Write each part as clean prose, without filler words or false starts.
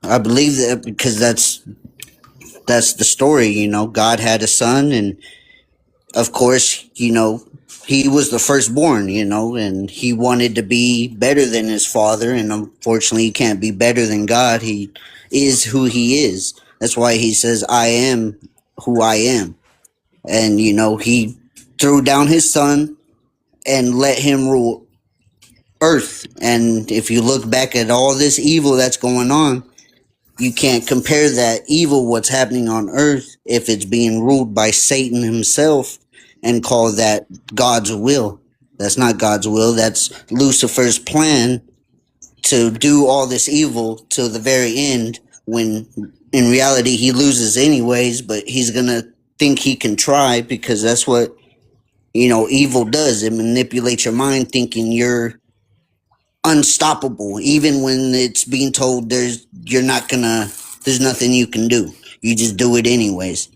I believe that because that's the story. God had a son, and of course, he was the firstborn. And he wanted to be better than his father, and unfortunately, he can't be better than God. He is who he is. That's why he says, "I am who I am," and he threw down his son and let him rule earth. And if you look back at all this evil that's going on, you can't compare that evil, what's happening on earth, if it's being ruled by Satan himself, and call that God's will. That's not God's will. That's Lucifer's plan to do all this evil till the very end, when in reality he loses anyways, but he's going to think he can try, because that's what evil does. It manipulates your mind thinking you're unstoppable, even when it's being told there's nothing you can do. You just do it anyways.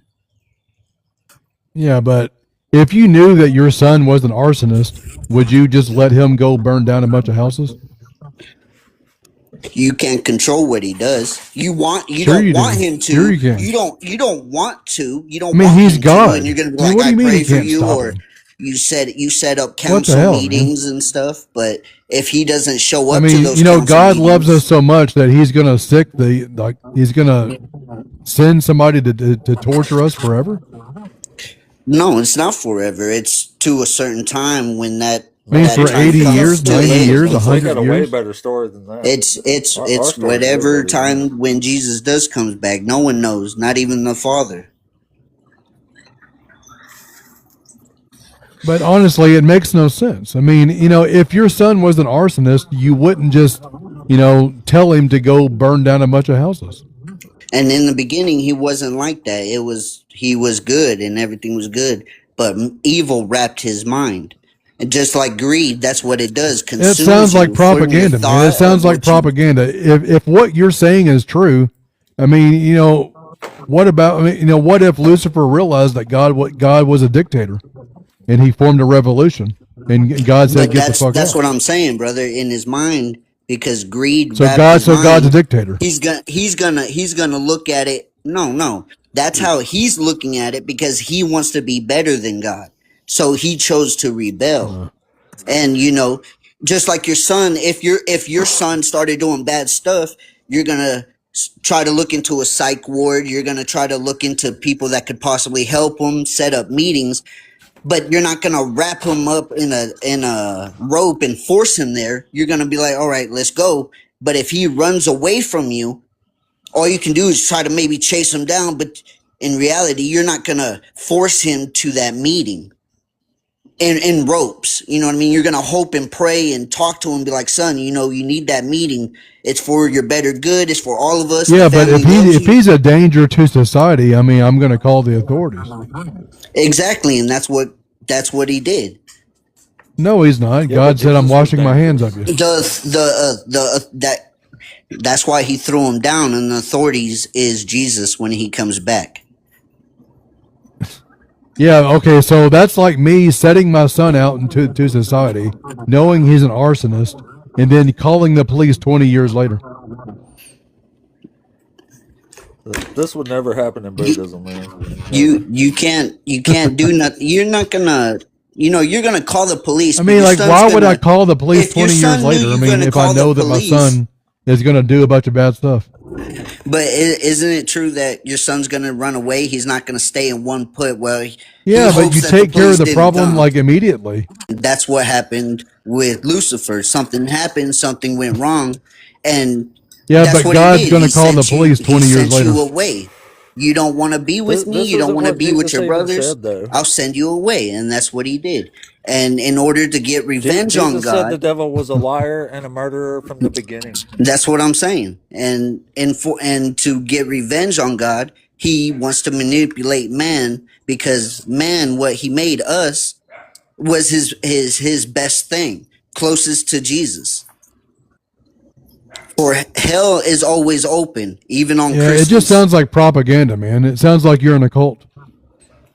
Yeah, but if you knew that your son was an arsonist, would you just let him go burn down a bunch of houses? You can't control what he does. You Sure don't you want do. him to. Sure you can. You don't want to. You don't I mean, want he's him to, and God. you're gonna be I mean, like, what do I you mean he pray for can't you, stop or him? you set up What the council hell, man? meetings and stuff. But if he doesn't show I up to mean, those council God loves us meetings, so much that he's gonna he's gonna send somebody to torture us forever. no, it's not forever. It's to a certain time when I mean, that for time 80 comes years, to 90 end. years, They got 100 a way years. better story than that. Our It's story's way whatever better than that. time when Jesus does comes back. No one knows, not even the Father. But honestly, it makes no sense. I mean, if your son was an arsonist, you wouldn't just, tell him to go burn down a bunch of houses. And in the beginning, he wasn't like that. He was good, and everything was good. But evil wrapped his mind, and just like greed, that's what it does. It Consumes sounds like you from your propaganda, man. It thought of sounds like what you. propaganda. If what you're saying is true, I mean, what about? I mean, what if Lucifer realized that God was a dictator, and he formed a revolution, and God said, But "Get the fuck that's out." what I'm saying, brother. In his mind, because greed So wrapped his God's a mind, dictator. he's gonna look at it. No, that's how he's looking at it, because he wants to be better than God. So he chose to rebel. And just like your son, if your son started doing bad stuff, you're gonna try to look into a psych ward. You're gonna try to look into people that could possibly help him, set up meetings. But you're not gonna wrap him up in a rope and force him there. You're gonna be like, all right, let's go. But if he runs away from you, all you can do is try to maybe chase him down. But in reality, you're not gonna force him to that meeting in ropes. You know what I mean? You're gonna hope and pray and talk to him, be like, son, you need that meeting. It's for your better good. It's for all of us. The Yeah, but family loves if you. he's a danger to society, I mean, I'm going to call the authorities. Exactly, and that's what he did. No, he's not. Yeah, but God said, "I'm Jesus was washing my hands of dangerous. you." That's why he threw him down, and the authorities is Jesus when he comes back. Yeah, okay, so that's like me setting my son out into to society, knowing he's an arsonist, and then calling the police 20 years later. This would never happen in You Buddhism, man. you Never. you can't do nothing. You're not gonna you're gonna call the police, I but mean, your like, son's why would I gonna. call the police If your 20 years son knew later? I you're mean, gonna if I call the know that my police, son is going to do a bunch of bad stuff. but isn't it true that your son's gonna run away? He's not gonna stay in one put. Well, he Yeah, but hopes you that the take care of police the didn't problem, come. like, immediately. That's what happened with Lucifer. Something happened, something went wrong, and Yeah, that's but what he God's did. going to He call the sent you. police He 20 years sent later. you away. You don't want to be with me. This You don't isn't want to what be with Jesus your even brothers. said, though. I'll send you away, and that's what he did. And in order to get revenge on Jesus said the God, devil was a liar and a murderer from the beginning. that's what I'm saying. And to get revenge on God, he wants to manipulate man, because man, what he made us, was his best thing, closest to Jesus. For hell is always open, even on Yeah, it just Christmas. sounds like propaganda, man. It sounds like you're in a cult.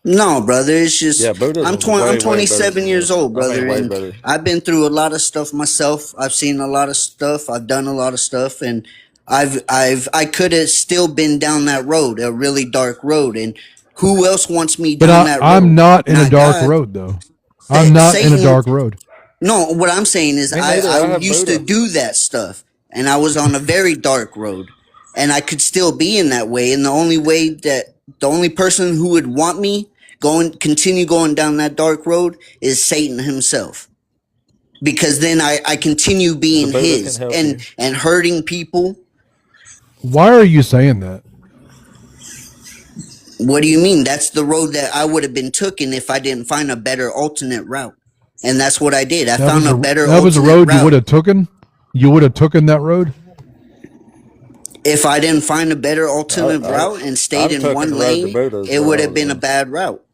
No, brother, it's Yeah, just Buddhism's I'm way better 27 than years this. old, I mean, brother, way and better. I've been through a lot of stuff myself. I've seen a lot of stuff. I've done a lot of stuff, and I could have still been down that road, a really dark road, and who else wants me But down that I'm road? not in a Not dark God. road, though. I'm not in a Satan. dark road. No, what I'm saying is Me neither. I I have used to Buddha. do that stuff, and I was on a very dark road, and I could still be in that way. And the only person who would want me continue going down that dark road is Satan himself, because then I continue The being Buddha can his help you. and hurting people. Why are you saying that? What do you mean? That's the road that I would have been taken if I didn't find a better alternate route. And that's what I did. I found a better That was the alternate road you would route. have taken. You would have taken that road. If I didn't find a better alternate I, route and stayed I've in taken one the road to lane, Buddha's it where would I have was been a in. bad route.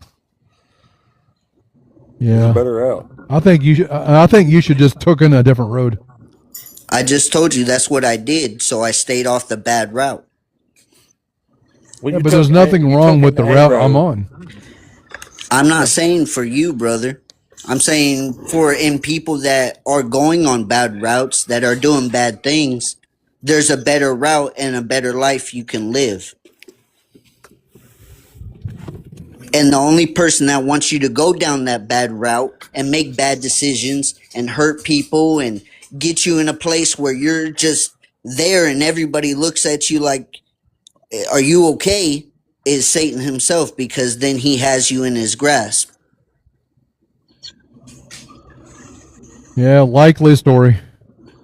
There's a Yeah, better route. I think you should. I think you should just taken a different road. I just told you that's what I did, so I stayed off the bad route. Well, Yeah, but there's nothing wrong with the route I'm on. I'm not saying for you, brother. I'm saying for in people that are going on bad routes, that are doing bad things, there's a better route and a better life you can live. And the only person that wants you to go down that bad route and make bad decisions and hurt people and get you in a place where you're just there and everybody looks at you like, are you okay? Is Satan himself, because then he has you in his grasp. Yeah, likely story.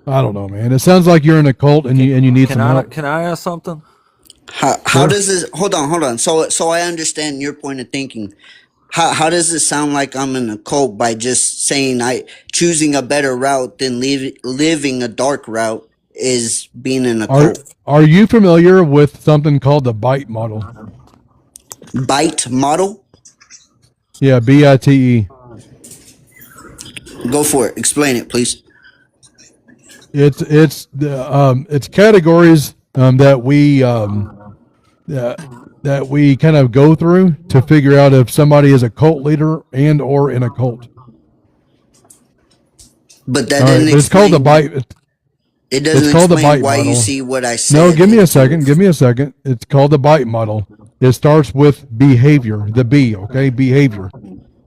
I don't know, man. It sounds like you're in a cult and you need some help. Can I ask something? How Sure. does this, hold on. So I understand your point of thinking. How does it sound like I'm in a cult by just saying I choosing a better route than living a dark route is being in a cult? Are you familiar with something called the BITE model? Bite model? Yeah, BITE. Go for it. Explain it, please. It's categories that we kind of go through to figure out if somebody is a cult leader and or in a cult. But that All right, doesn't but it's called the explain. BITE. It doesn't It's called the explain BITE why model. you see what I said. No, give me a into second. it. Give me a second. It's called the BITE model. It starts with behavior, the B, okay? Behavior.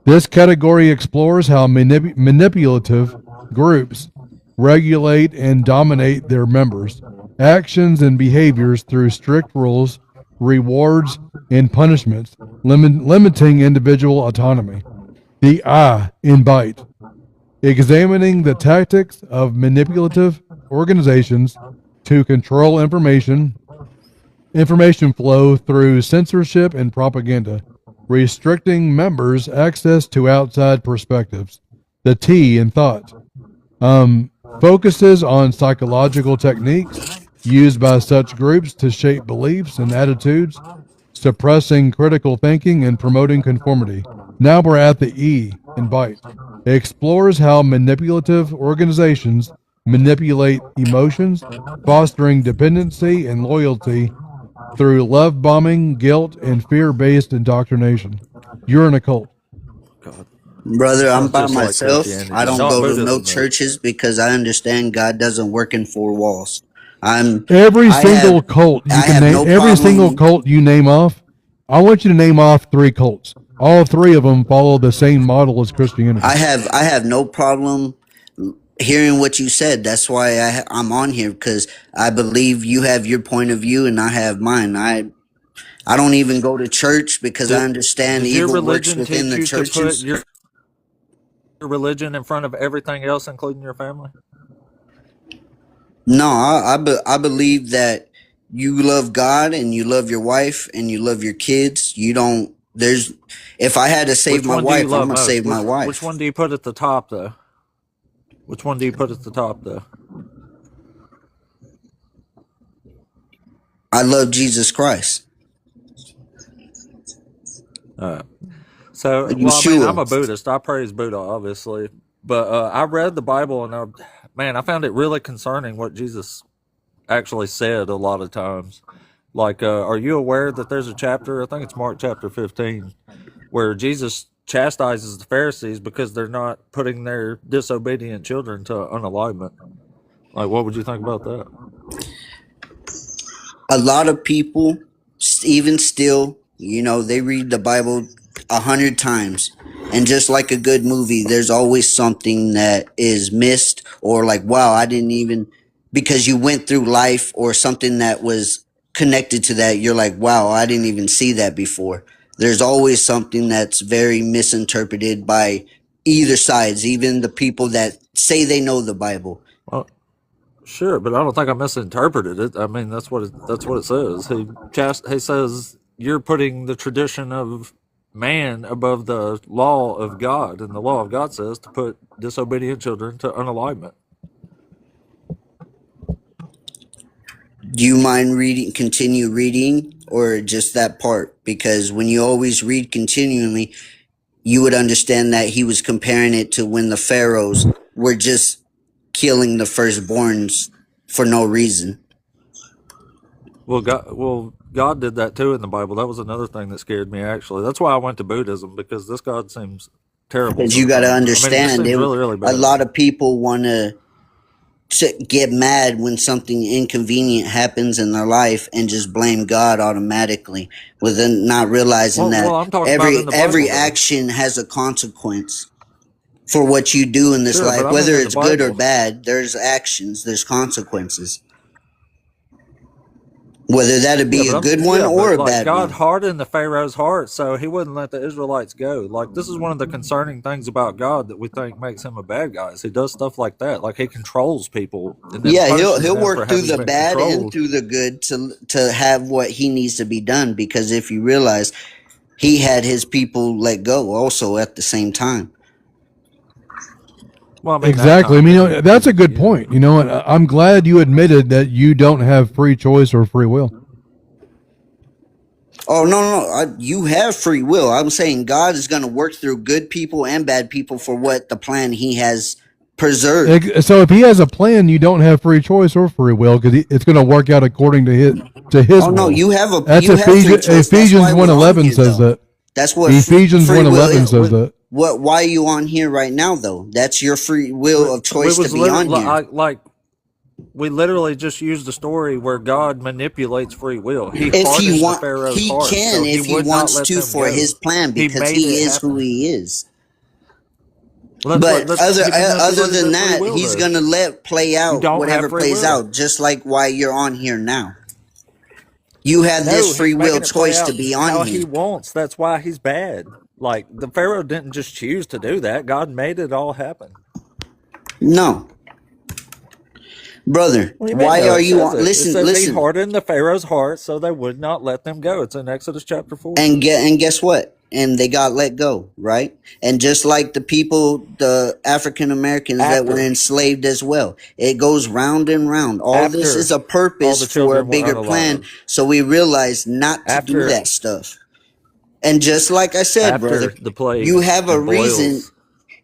This category explores how manipulative groups regulate and dominate their members' actions and behaviors through strict rules, rewards, and punishments, limiting individual autonomy. The I in BITE, examining the tactics of manipulative organizations to control information flow through censorship and propaganda, restricting members' access to outside perspectives. The T in thought focuses on psychological techniques used by such groups to shape beliefs and attitudes, suppressing critical thinking and promoting conformity. Now we're at the E in BITE. It explores how manipulative organizations manipulate emotions, fostering dependency and loyalty through love bombing, guilt, and fear based indoctrination. You're in a cult. God, Brother, I'm sounds by just like myself. Christianity. I don't Not go to no Buddhism though. churches because I understand God doesn't work in four walls. I Every single have cult you I can have name, no every single problem. cult you name off, I want you to name off 3 cults. All 3 of them follow the same model as Christianity. I have no problem hearing what you said. That's why I'm on here, because I believe you have your point of view and I have mine. I don't even go to church because I understand Did your evil works religion within teach the you to put churches. your religion in front of everything else, including your family? No, I believe that you love God and you love your wife and you love your kids. You don't. There's. If I had to save Which my one do you wife, I'm love gonna most? save my Which wife. one do you put at the top, though? Which one do you put at the top, though? I love Jesus Christ. So, well, I mean, I'm a Yeshua. Buddhist. I praise Buddha, obviously, but I read the Bible and man, I found it really concerning what Jesus actually said a lot of times. Like, are you aware that there's a chapter? I think it's Mark chapter 15, where Jesus chastises the Pharisees because they're not putting their disobedient children to unalignment. Like, what would you think about that? a lot of people, even still, they read the Bible 100 times, and just like a good movie, there's always something that is missed, or like, wow, I didn't even, because you went through life or something that was connected to that, you're like, wow, I didn't even see that before. There's always something that's very misinterpreted by either sides, even the people that say they know the Bible. Well, sure, but I don't think I misinterpreted it. I mean, that's what it says. He says you're putting the tradition of man above the law of God, and the law of God says to put disobedient children to unalignment. Do you mind continue reading, or just that part? Because when you always read continually, you would understand that he was comparing it to when the pharaohs were just killing the firstborns for no reason. God did that too in the Bible. That was another thing that scared me. Actually, that's why I went to Buddhism, because this God seems terrible Because you got to sometimes. I mean, it just understand, seems really, really a bad. lot of people want to get mad when something inconvenient happens in their life and just blame God automatically, within not realizing that I'm talking about in every the Bible, every though. action has a consequence for what you do in this Sure, but life, I mean whether in the it's good or Bible. bad. There's actions, there's consequences, whether that'd Yeah, be a good one or but a like bad God one. hardened the Pharaoh's heart, so he wouldn't let the Israelites go. Like, this is one of the concerning things about God that we think makes him a bad guy. Is he does stuff like that. Like, he controls people and then Yeah, he'll punishes he'll them for work through having the been bad and controlled. through the good to have what he needs to be done, because if you realize, he had his people let go also at the same time. Well, I mean that Exactly. I time, mean, and that's a good yeah. point. And I'm glad you admitted that you don't have free choice or free will. Oh, no, you have free will. I'm saying God is going to work through good people and bad people for what the plan he has preserved. So if he has a plan, you don't have free choice or free will, because it's going to work out according to his Oh no, will. That's you have free Ephesians choice. That's Ephesians why we're on 1:11 here, says though. that. That's what Ephesians free will 1:11 is. says that. Why are you on here right now, though? That's your free will of We choice to was be on literally here. we literally just used a story where God manipulates free will. He If hardened the Pharaoh's he heart, can, so he if he would not wants let to, them for his go. plan, He because made he it is who happen. he is. Well, But he other manipulated than their free that, will, he's though. gonna let play You out don't have whatever free plays will. out, just like why you're on here now. You have No, this free he's will making it play choice to out be on how here. he wants. That's why he's bad. Like, the Pharaoh didn't just choose to do that. God made it all happen. No, brother, What do you mean? why No, are it you says on? it. It Listen, says he listen, hardened the Pharaoh's heart so they would not let them go. It's in Exodus chapter 4. and guess what? And they got let go, right? And just like the people, the African Americans that were After enslaved as well, it goes round and round. All this is after a all purpose the for a children were bigger plan, unalive. so we realize not to do After that stuff. And just like I said, brother, after the you plagues have a and reason. boils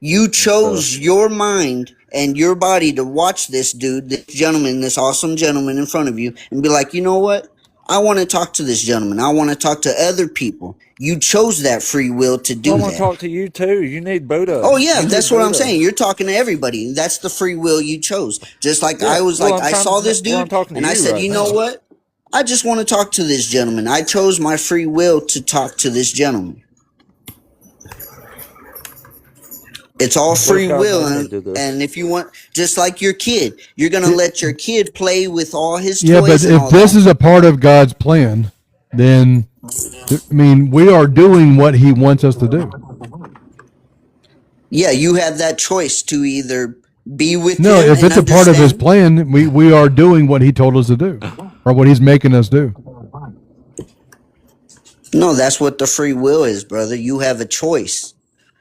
You and stuff. chose your mind and your body to watch this dude, this gentleman, this awesome gentleman in front of you, and be like, you know what? I want to talk to this gentleman. I want to talk to other people. You chose that free will to Well, I do want to that. talk to you too. You need Buddha. Oh yeah, You need that's what I'm Buddha. saying. You're talking to everybody. That's the free will you chose. Just like I Yeah. was Well, like, I saw this I'm dude talking to and I you said, right you know now. what? I just want to talk to this gentleman. I chose my free will to talk to this gentleman. It's all What if free God will, made me do and this? if you want, just like your kid, you're gonna It, let your kid play with all his yeah, but toys and if all this that. is a part of God's plan, then I mean, we are doing what he wants us to do. Yeah, you have that choice to either be with No, him if and it's a part of his understand. plan, we are doing what he told us to do, or what he's making us do. No, that's what the free will is, brother. You have a choice.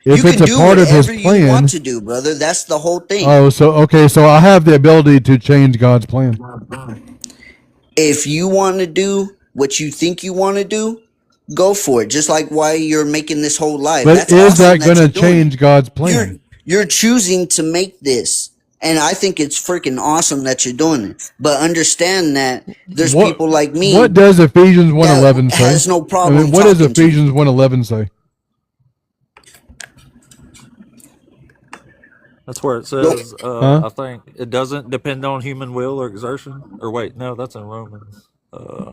You If it's can a do part of his whatever you want plan, to do, brother. That's the whole thing. oh, so okay, so I have the ability to change God's plan. If you want to do what you think you want to do, go for it. Just like why you're making this whole live. But That's is awesome that going that you're to doing it. change God's You're plan? you're choosing to make this. And I think it's freaking awesome that you're doing it. But understand that there's What people like what me does Ephesians that 1:11 say? has no I mean, problem what does talking to you. Ephesians 1:11 say? That's where it Go. says, Huh? I think it doesn't depend on human will or exertion. Or wait, no, that's in Romans.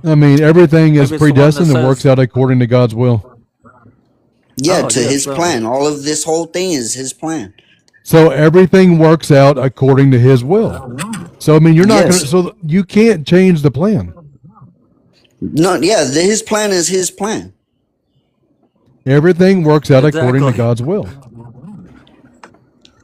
I mean, everything is Maybe it's the one that predestined and says, works out according to God's will. Yeah, "Oh to yes, his plan. All of this whole thing is his plan. So everything works out according to his will. So I mean, you're not gonna. Yes. So you can't change the plan. No, yeah, his plan is his plan. Everything works out according to exactly." God's will.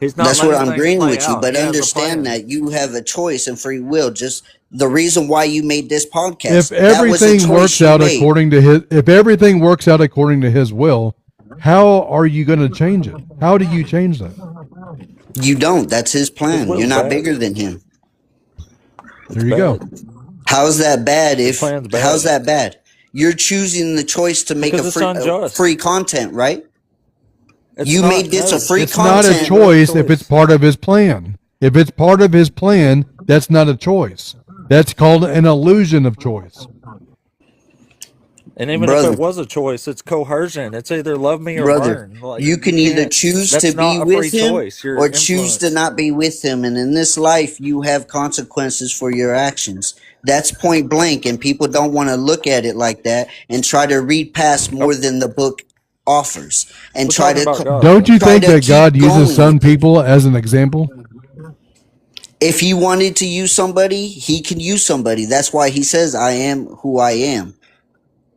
He's not That's what letting I'm things agreeing play with you, out. but He has a understand plan. that you have a choice and free will. Just the reason why you made this If podcast, that was a everything choice works you out made. according to his, if everything works out according to his will, how are you going to change it? How do you change that? You don't. That's his His plan. will's You're not bad. bigger than him. It's There you bad. go. How's that bad? His plan's bad How's that bad? You're choosing the choice to make because it's unjust. free content, right? It's You not. made this a No, free It's not a content. choice if it's part of his plan. If it's part of his plan, that's not a choice. That's called an illusion of choice. And even if Brother, it was a choice, it's coercion. It's either love me or brother, burn. Like you can you either can't. choose That's to be not a free with him choice. You're or choose to influenced. not be with him. And in this life, you have consequences for your actions. That's point blank. And people don't want to look at it like that and try to read past more than the book offers and We're try talking to about God, Don't though. you try think to that God keep uses going some with it. people as an example? If he wanted to use somebody, he can use somebody. That's why he says, I am who I am.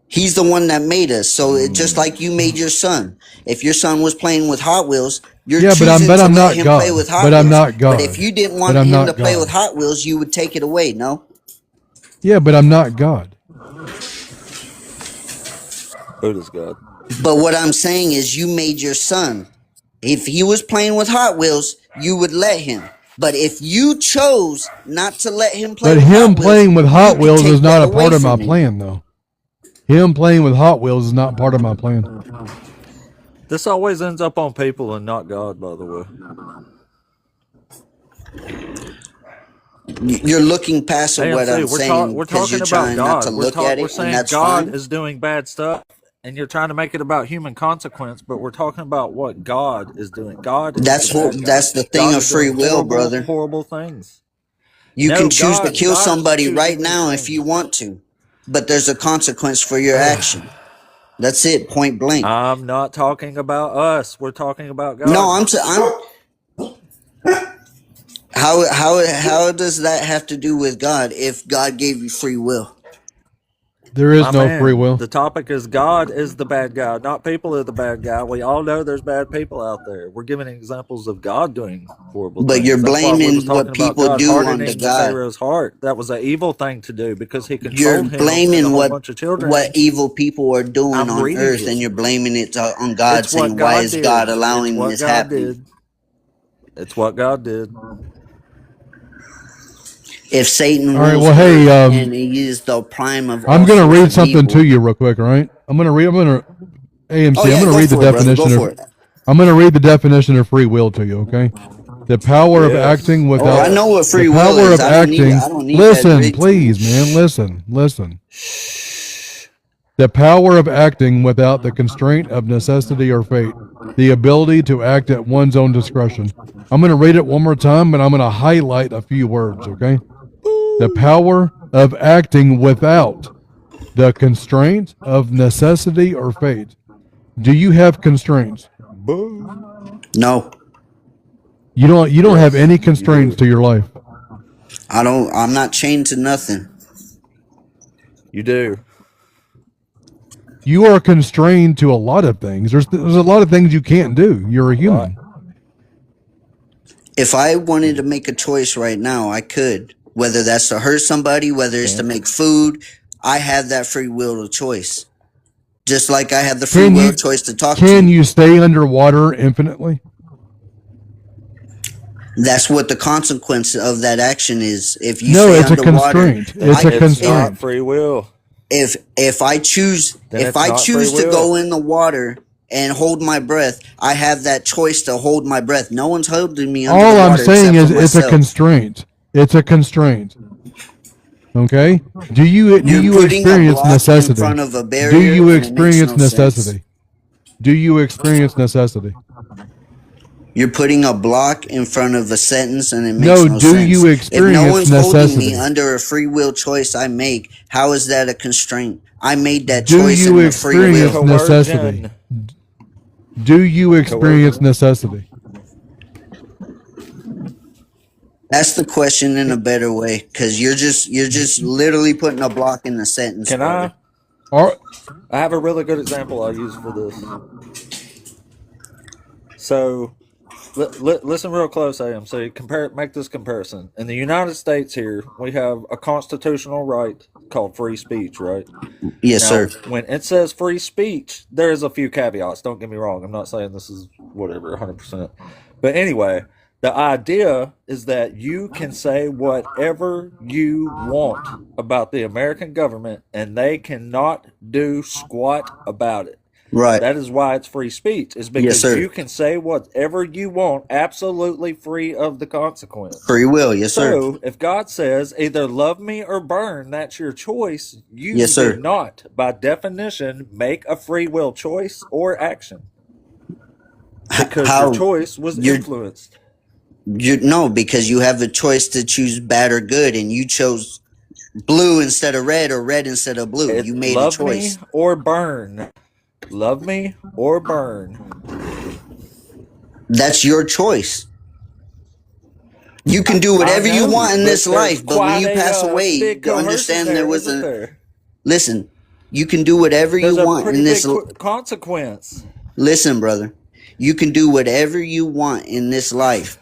He's the one that made us. So it just like you made your son. If your son was playing with Hot Wheels, you're Yeah, choosing but to I'm let not him play God. with But Hot I'm Wheels. not But if God. you didn't But want I'm him to not play with God. Hot Wheels, you would take it away, no? Yeah, but I'm not God. Who does God? But what I'm saying is you made your son. If he was playing with Hot Wheels, you would let him. But if you chose not to let him play But with him Hot Wheels, playing with you Hot could Wheels is take that not a away part of my from him. plan, though. Him playing with Hot Wheels is not part of my plan. This always ends up on people and not God, by the way. You're looking past what AMC, I'm saying we're because talking you're about trying not to God. look at We're it, and saying that's God fine. is doing bad stuff, and you're trying to make it about human consequence. But we're talking about what God is doing. God is the bad guy. That's the thing God of is free doing will, horrible, brother. horrible things. You can No, choose to kill God's somebody right choosing these now if you things. want to, but there's a consequence for your action. That's it, point blank. I'm not talking about us. We're talking about No, God. I'm. How does that have to do with God if God gave you free will? There is My no free man, will. the topic is God is the bad guy, not people are the bad guy. We all know there's bad people out there. We're giving examples of God doing horrible But you're things. That's why we was blaming what talking about people God do onto hardening the God. Pharaoh's heart. That was an evil thing to do because he You're controlled him and a blaming whole what bunch of children. evil people are doing I'm on reading earth, it. and you're blaming it on God, It's what saying, "Why God is God did. It's allowing what this God happening?" did. It's what God did. If Satan All right. rules Well, hey, earth and he is the prime of I'm all gonna sorts read of something to evil. you real quick. All right. I'm gonna Oh AMC. I'm yeah, gonna go read the for it, brother. Go definition of. for it. I'm gonna read the definition of free will to you. Okay. The power of Yes. acting Oh, I without know what the free will power is. of acting. I don't need that to Listen, read to me. please, man. Listen. Shh. The power of acting without the constraint of necessity or fate. The ability to act at one's own discretion. I'm going to read it one more time, but I'm going to highlight a few words, okay? The power of acting without the constraint of necessity or fate. Do you have constraints? Boo. No, You don't have Yes, any you constraints do. to your life. I don't. I'm not chained to nothing. You do. You are constrained to a lot of things. There's a lot of things you can't do. You're a A lot. human. If I wanted to make a choice right now, I could. Whether that's to hurt somebody, whether it's to Can. make food, I have that free will of choice. Just like I have the free Can will you of choice to talk to can you. you stay underwater infinitely? That's what the consequence of that action is. If you No, stay it's a underwater, constraint. Then It's a it's not constraint. free will. if I choose Then it's not free to will. go in the water and hold my breath, I have that choice to hold my breath. No one's holding me under the All I'm water saying except for is it's a myself. constraint. It's a constraint. Okay? Do you You're putting a experience block in necessity? front of a Do barrier, you and it makes experience no sense. necessity? Do you experience necessity? You're putting a block in front of a sentence and it makes No, no do sense. you If no experience one's holding me necessity? under a free will choice I make, how is that a constraint? I made that Do choice you in the free experience will. necessity? Coercion. Do you experience Coercion. necessity? Ask the question in a better way, because you're just literally putting a block in the sentence, Can brother. Or I have a really good example I use for this. So listen real close, AM. So you make this comparison. In the United States here, we have a constitutional right called free speech, right? Yes, Now, sir. when it says free speech, there's a few caveats. Don't get me wrong. I'm not saying this is whatever, 100%. But anyway, the idea is that you can say whatever you want about the American government and they cannot do squat about it. Right. That is why it's free speech, is Yes, because sir. you can say whatever you want absolutely free of the consequence. Free will. Yes, sir. So, if God says either love me or burn, that's your choice, you Yes, sir. did not, by definition, make a free will choice or action because your How choice was you're influenced. no, because you have a choice to choose bad or good, and you chose blue instead of red or red instead of blue. You made a Love me choice. or burn. Love me or burn. That's your choice. You can do I whatever you know, want in this but there's life, but when quite you pass a away, big to coercion understand there there, was isn't a there? listen. You can do whatever you There's a want pretty in big this. consequence. Listen, brother. You can do whatever you want in this life.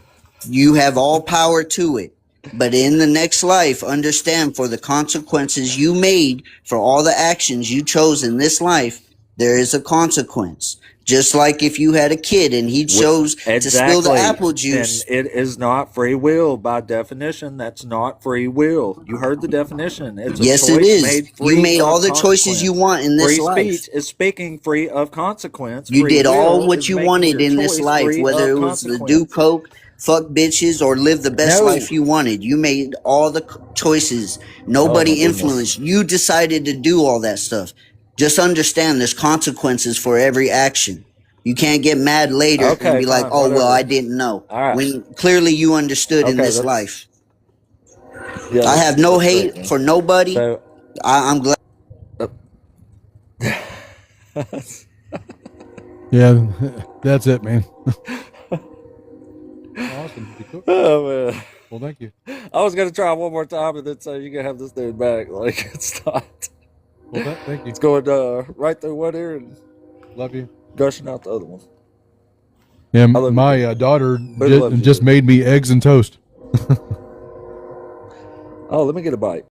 You have all power to it. But in the next life, understand for the consequences you made for all the actions you chose in this life, there is a consequence. Just like if you had a kid and he chose to spill the Exactly. apple And juice. it is not free will. By definition, that's not free will. You heard the definition. It's a Yes, it choice is. made You free made all of the choices you consequence. want in this Free life. speech is speaking free of consequence. You Free did all will what is you making wanted your in this choice life, free whether of it was to do consequence. coke, fuck bitches, or live the best life No. you wanted. You made all the choices. Oh my Nobody goodness. influenced. You decided to do all that stuff. Just understand there's consequences for every action. You can't get mad later and Okay, be like, fine, oh, well, I whatever. didn't know. All right. When clearly you understood in Okay, this life. I have no that's great, hate man. for nobody. So, I'm glad. yeah, that's it, man. Awesome. oh man. Well, thank you. I was gonna try one more time and then say you can have this dude back. Like it's not. Well, thank you. It's going right through one ear and Love you. gushing out the other one. Yeah, I love my you. daughter Who loves you, just dude? made me eggs and toast. Oh, let me get a bite.